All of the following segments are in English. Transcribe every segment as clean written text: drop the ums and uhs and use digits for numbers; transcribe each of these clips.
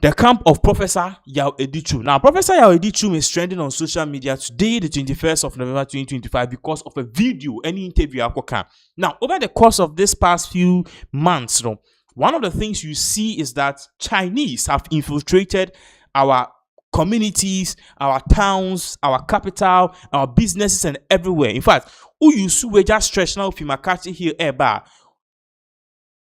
the camp of Professor Yaw Now, Professor Yaw is trending on social media today, the 21st of November 2025, because of a video, any interview. Now, over the course of this past few months, one of the things you see is that Chinese have infiltrated our communities, our towns, our capital, our businesses, and everywhere. In fact, we just stretch now Pinaxtv here, bar.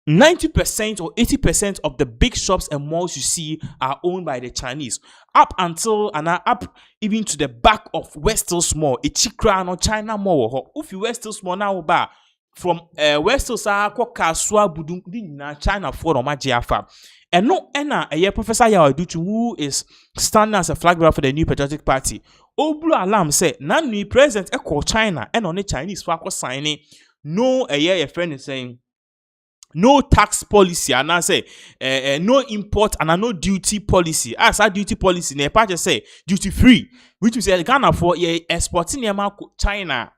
90% or 80% of the big shops and malls you see are owned by the Chinese. Up until and up even to the back of West Hills Mall, a Chikra no China Mall. If you West Hills Mall now, bar from West Hills Kasua Budum na China for Omajiafa. And no a Professor Yaw who is standing as a flag bearer for the New Patriotic Party. Oblu alarm say Nani president echo China and on the Chinese for signing. No a friend is saying no tax policy, and I say no import and no duty policy. As a duty policy, ne part say duty free, which is Ghana for exporting China.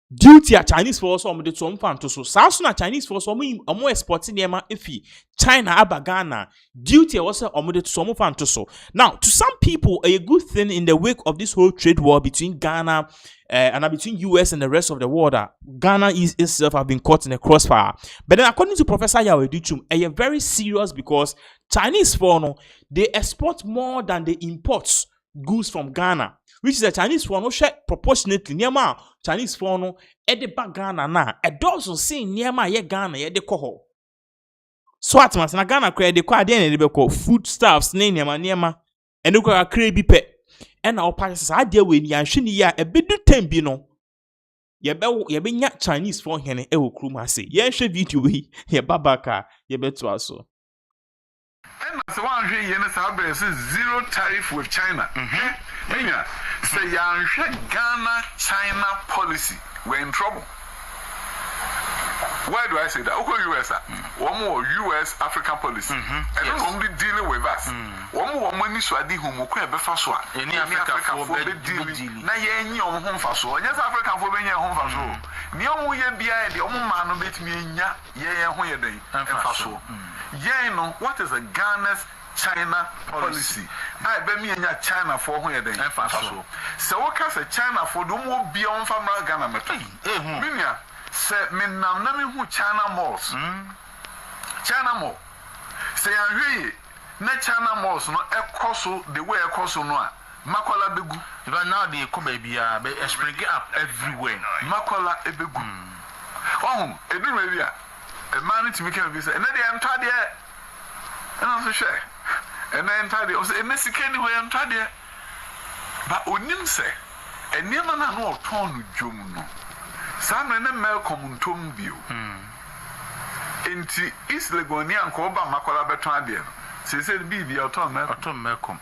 Duty a Chinese for some the Twum fan to so Samsung Chinese for some exporting ifi China aba Ghana. Duty also the some fan to so. Now, to some people, a good thing in the wake of this whole trade war between Ghana and between US and the rest of the world, Ghana itself have been caught in a crossfire. But then, according to Professor Yaw, a very serious because Chinese for they export more than they import goods from Ghana, which is a Chinese for no share proportionately. Nearma Chinese for no back Ghana na a dozen saying nearma ye Ghana ye de koho. So at mas na Ghana credit the quad and the foodstuffs nearma and look at a crabby pet. And our parents are there when Yanshini ya a bit do tembino. Ye be Chinese for hene ewo kruma say. Ye she video we ye babaka ye betu aso. And so one year zero tariff with China. Say Ghana China policy. We're in trouble. Why do I say that? Okay, US, one more US African policy. And not only dealing with us. One more money so I did whom we could be fast. Any African for the dealing. Now, ye on home fast. Yes, African for being home fast. Near we be the only man who bet me in ya, ye, when you're day and fast. Ye, no, what is a Ghana's China policy? I bet me in ya China for when you're day and fast. So, what can say China for the more beyond from Ghana? Minya. Say me na me China malls. China mall. Say I na China malls no ekoso the way ekoso no a makola begu. But now they come baby be spring up everywhere. Makola ebegu. Edu maybe a man to make be say na dey enta there. And I'm so sure. And then enta there. Say na sika ni we enta there. But onim say enema na no ton dwom no. Some men Malcolm Twum. Into East Legonia and Coba Macola Betradian. She said, be the autumn Malcolm.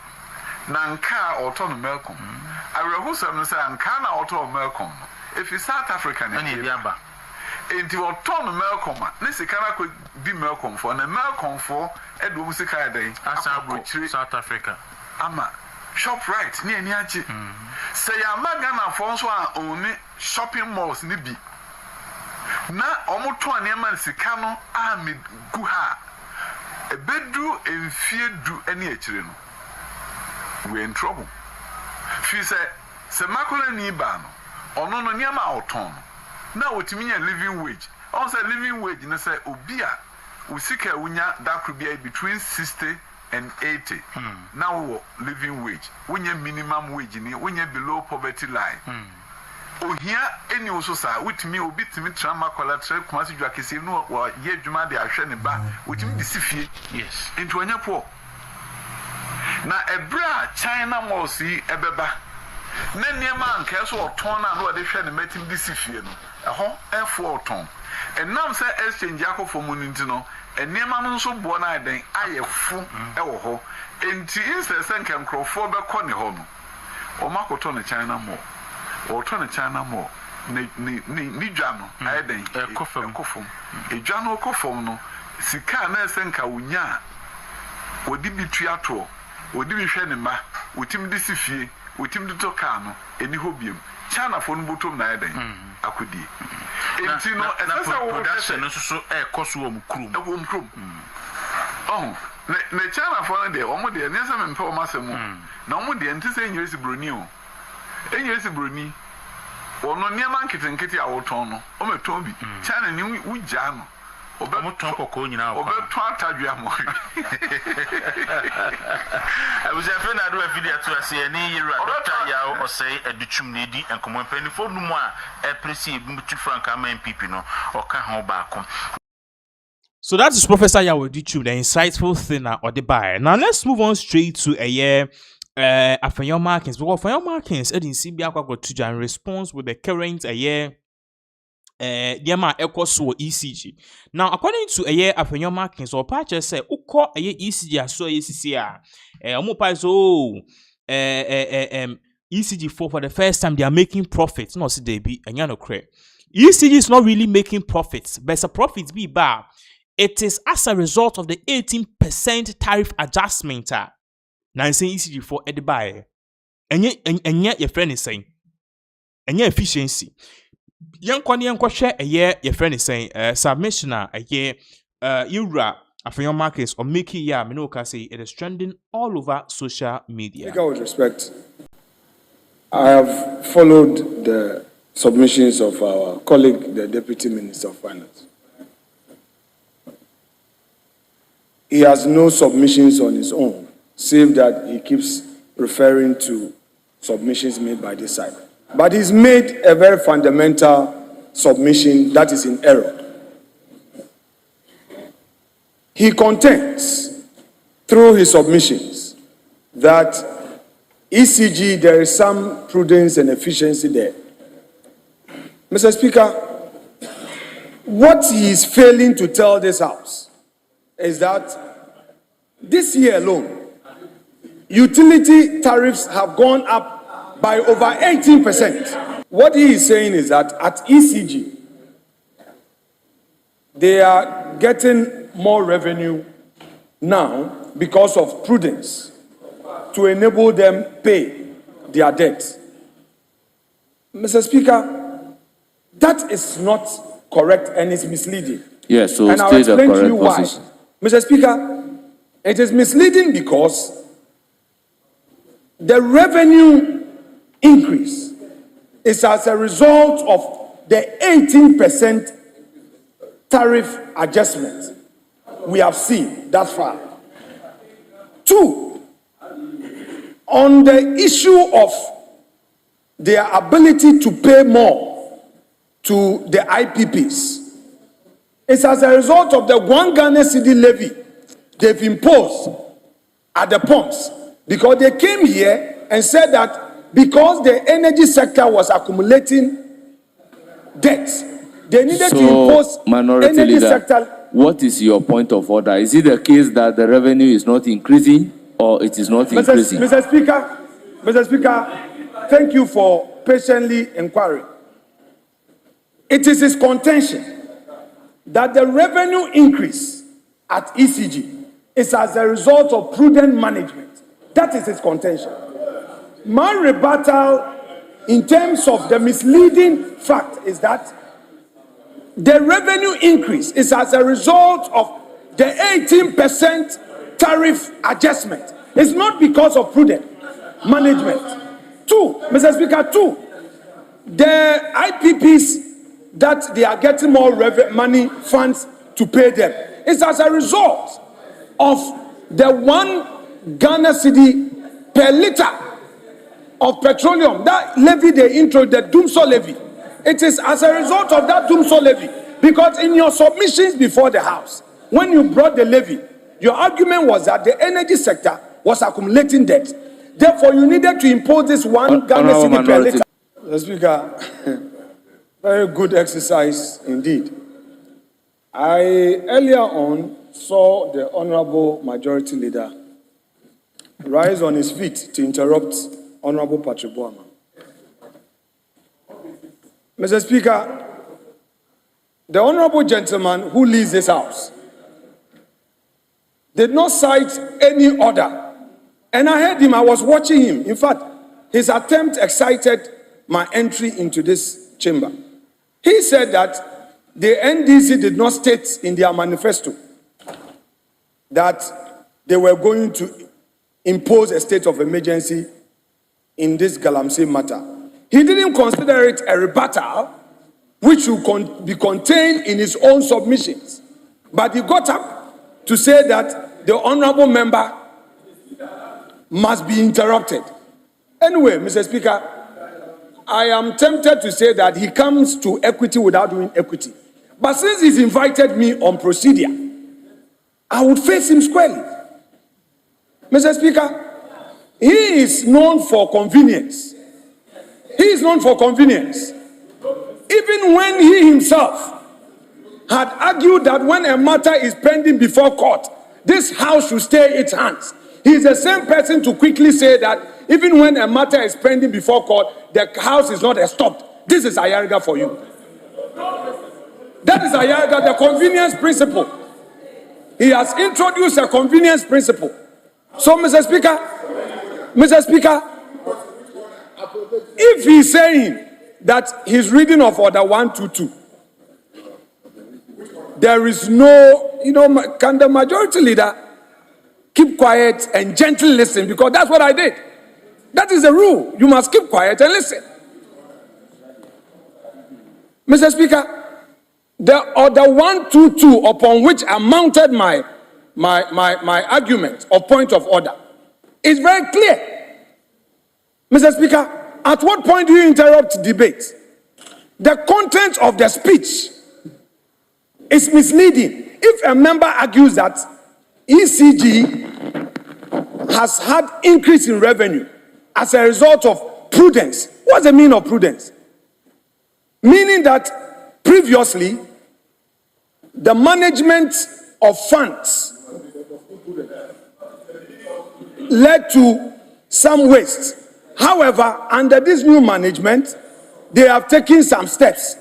Nanka autumn Malcolm. I will also say, and can autumn Malcolm. If you South African, into autumn Malcolm, this could be Malcolm for, and a Malcolm for Edward Musica Day, South Africa. Ama. Shop right near Niachi. Say, I'm not gonna François only shopping malls nibi. Na almost 20 years Sikano, Amid Guha. A bedroom and fear do any children. We're in trouble. She said, Semacola Nibano, or no Niama or Tom. Now, what mean a living wage? Also, living wage, and I say, Ubia, Usika Unya, that could be between 60 and 80. Now living wage. When you minimum wage in when you below poverty line. Oh here any also say with me will be to me trauma collateral kumasi jwa kesi no or ye dwuma de ahwe ne ba with me disifie. Yes. Into anya poor. Na ebra China mo si ebeba. Na niema anka so oton na no de hwe ne metim disifie no. Eho efo oton. Enam say exchange akofo mu nti no. Enema no so bo na den ayefu ewo ho enti inse nka nkrofo be kɔ ne ho no o makoto ne China mo o to ne China mo ni dwa no ayeden ekofom edwa no okofom no sika na ese nka wonya odi bitu ato odi bi hwɛ ne ma wotim de sifie wotim de to ka no eni ho biem China fo no botom na ayeden akodi enti no esa wo production no so e koso wo mkrum oh Ne China for de omo de ne se me pe o masemu na omo de enti se enyirisi broni o enyirisi broni ono niema nkete a woton no o meton bi China ni ugya no omo ton kokko nyina o beton atadua mo abuja fe na do afidi ato ase ene yira Dr. Yaw osei adutwum na edi enkomo mpanifo numu a presi ebutu frank ama MPP no oka ho baako. So that is Professor Yaw YouTube, the insightful thing or the buyer. Now let's move on straight to a year Afenyo Markins. Because Afenyo Markins didn't see got to in response with the current a year Yama Ecoso ECG. Now, according to a year Afenyo Markins or patches say Uko a year ECG so ECCR Omopazo ECG for the first time they are making profits. No, see they be and you know ECG is not really making profits, but it's a profits be bad. It is as a result of the 18% tariff adjustment. Now, I'm saying ECG for the buyer. And yet, your friend is saying, and your efficiency. Young Kwani share a year, your friend is saying, submissioner, a year, Ura, for your markets, or Mickey Ya, Minoka say it is trending all over social media. With respect, I have followed the submissions of our colleague, the Deputy Minister of Finance. He has no submissions on his own, save that he keeps referring to submissions made by this side. But he's made a very fundamental submission that is in error. He contends through his submissions that ECG, there is some prudence and efficiency there. Mr. Speaker, what he is failing to tell this House is that this year alone, utility tariffs have gone up by over 18%. What he is saying is that at ECG, they are getting more revenue now because of prudence to enable them pay their debt. Mr. Speaker, that is not correct and it's misleading. Yes, so and I'll explain to you why. Mr. Speaker, it is misleading because the revenue increase is as a result of the 18% tariff adjustment we have seen thus far. Two, on the issue of their ability to pay more to the IPPs, it's as a result of the 1 Ghana cedi levy they've imposed at the pumps, because they came here and said that because the energy sector was accumulating debt, they needed to impose Minority energy Leader, sector. what is your point of order? Is it the case that the revenue is not increasing or it is not increasing? Mr. Speaker, thank you for patiently inquiring. It is his contention that the revenue increase at ECG is as a result of prudent management. That is his contention. My rebuttal in terms of the misleading fact is that the revenue increase is as a result of the 18% tariff adjustment. It's not because of prudent management. Two, Mr. Speaker, the IPPs that they are getting more money funds to pay them. It's as a result of the 1 Ghana cedi per liter of petroleum, that levy they introduced, the Dumso levy. It is as a result of that Dumso levy, because in your submissions before the House, when you brought the levy, your argument was that the energy sector was accumulating debt. Therefore, you needed to impose this 1 Ghana cedi per liter. Mr. Speaker, very good exercise indeed. I earlier on saw the Honorable Majority Leader rise on his feet to interrupt Honorable Patrick Boama. Mr. Speaker, the Honorable gentleman who leads this House did not cite any order. And I heard him, I was watching him. In fact, his attempt excited my entry into this chamber. He said that the NDC did not state in their manifesto that they were going to impose a state of emergency in this Galamsey matter. He didn't consider it a rebuttal which should be contained in his own submissions. But he got up to say that the honorable member must be interrupted. Anyway, Mr. Speaker, I am tempted to say that he comes to equity without doing equity. But since he's invited me on procedure, I would face him squarely. Mr. Speaker, he is known for convenience. He is known for convenience. Even when he himself had argued that when a matter is pending before court, this house should stay its hands. He is the same person to quickly say that even when a matter is pending before court, the house is not stopped. This is Ayariga for you. That is Ayariga, the convenience principle. He has introduced a convenience principle. So, Mr. Speaker, if he's saying that he's reading of Order 122, there is no, can the majority leader keep quiet and gently listen? Because that's what I did. That is the rule. You must keep quiet and listen. Mr. Speaker, the Order 122 upon which I mounted my argument or point of order is very clear. Mr. Speaker, at what point do you interrupt debate? The content of the speech is misleading. If a member argues that ECG has had increase in revenue as a result of prudence, what's the meaning of prudence? Meaning that previously, the management of funds led to some waste. However, under this new management, they have taken some steps.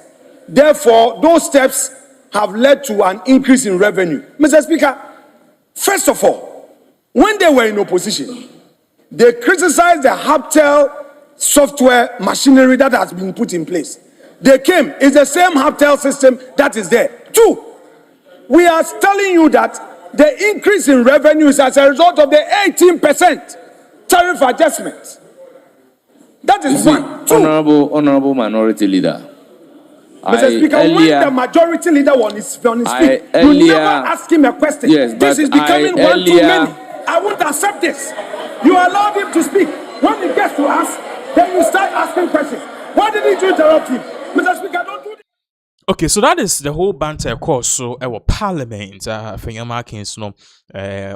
Therefore, those steps have led to an increase in revenue. Mr. Speaker, first of all, when they were in opposition, they criticized the Haptel software machinery that has been put in place. They came, it's the same Haptel system that is there. Two, we are telling you that the increase in revenue is as a result of the 18% tariff adjustment. That is one. Two, Honorable Minority Leader. Mr. Speaker, when the majority leader on his speech, you never ask him a question. Yes, this is becoming one too many. I won't accept this. You allowed him to speak. When he gets to us, then you start asking questions. Why didn't you interrupt him? Mr. Speaker, don't do this. Okay, so that is the whole banter course. So our parliament, for your markings, no,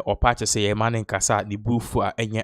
or part say a man in Casa, the booth for any